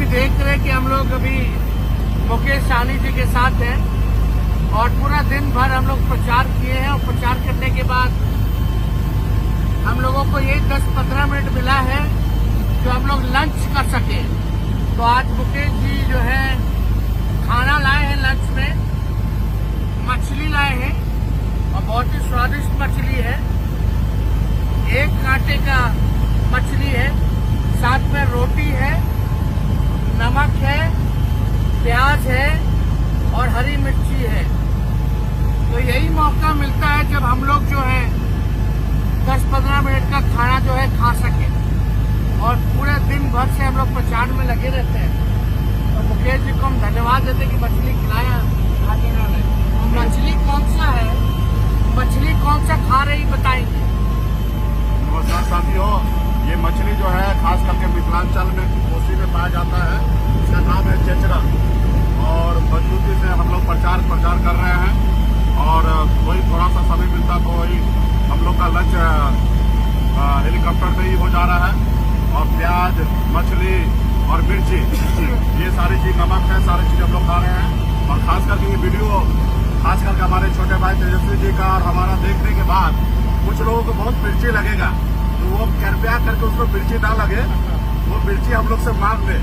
देख रहे हैं कि हम लोग अभी मुकेश सहनी जी के साथ हैं और पूरा दिन भर हम लोग प्रचार किए हैं और प्रचार करने के बाद हम लोगों को ये 10-15 मिनट मिला है जो हम लोग लंच कर सके। तो आज मुकेश जी जो है खाना लाए हैं, लंच में मछली लाए हैं और बहुत ही स्वादिष्ट मछली है। एक कांटे का मछली है, साथ में रोटी है, नमक है, प्याज है और हरी मिर्ची है। तो यही मौका मिलता है जब हम लोग जो है 10-15 मिनट का खाना जो है खा सके और पूरे दिन भर से हम लोग प्रचार में लगे रहते हैं। तो मुकेश जी को हम धन्यवाद देते हैं कि मछली खिलाया खाने वाले। मछली कौन सा है, मछली कौन सा खा रही बताएंगे? नमस्कार साथियों, ये मछली जो है खास करके मिथिलांचल में कोसी में पाया जाता है। इसका नाम है चेचरा और मजबूती से हम लोग प्रचार कर रहे हैं और वही थोड़ा सा समय मिलता तो वही हम लोग का लंच हेलीकॉप्टर से ही हो जा रहा है। और प्याज, मछली और मिर्ची, ये सारी चीज, नमक है, सारी चीज हम लोग खा रहे हैं। और खास करके ये वीडियो खास करके हमारे छोटे भाई तेजस्वी जी का और हमारा देखने के बाद कुछ लोगों को बहुत मिर्ची लगेगा, तो वो कृपया करके उसको मिर्ची ना लगे, वो मिर्ची हम लोग से मांग ले।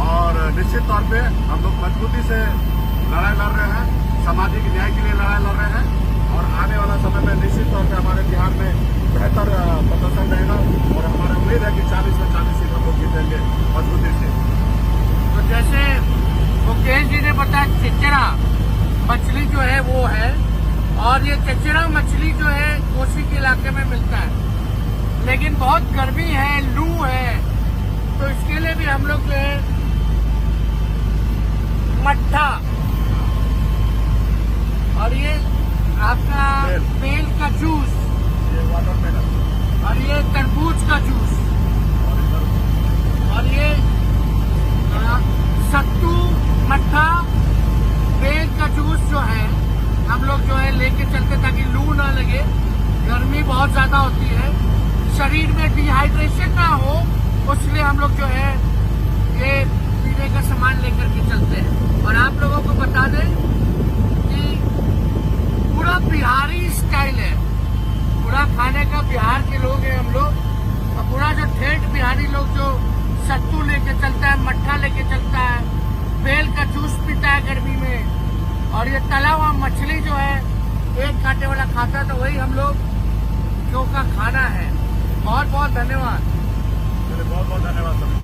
और निश्चित तौर पे हम लोग मजबूती से लड़ाई लड़ रहे हैं, सामाजिक न्याय के लिए लड़ाई लड़ रहे हैं और आने वाला समय में निश्चित तौर पे हमारे बिहार में बेहतर प्रदर्शन रहेगा और हमारा उम्मीद है कि 40 में 40 सीट हम लोग जीतेंगे मजबूती से। तो जैसे मुकेश जी ने बताया चेचरा मछली जो है वो है, और ये चेचरा मछली जो है कोसी के इलाके में मिलता है, लेकिन बहुत गर्मी है, लू है, तो इसके लिए भी हम लोग जो है मट्ठा और ये आपका बेल का जूस, ये वाटरमेलन और ये तरबूज का जूस और ये सत्तू, मट्ठा, बेल का जूस जो है हम लोग जो है लेके चलते ताकि लू ना लगे। गर्मी बहुत ज्यादा होती है, शरीर में डिहाइड्रेशन ना हो, उसलिए हम लोग जो है ये पीने का सामान लेकर के चलते हैं। और आप लोगों को बता दें कि पूरा बिहारी स्टाइल है, पूरा खाने का बिहार के लोग हैं हम लोग। और पूरा जो ठेठ बिहारी लोग जो सत्तू लेके चलता है, मट्ठा लेके चलता है, बेल का जूस पीता है गर्मी में, और ये तला हुआ मछली जो है एक कांटे वाला खाता है, तो वही हम लोग जो का खाना है। बहुत बहुत धन्यवाद। बहुत बहुत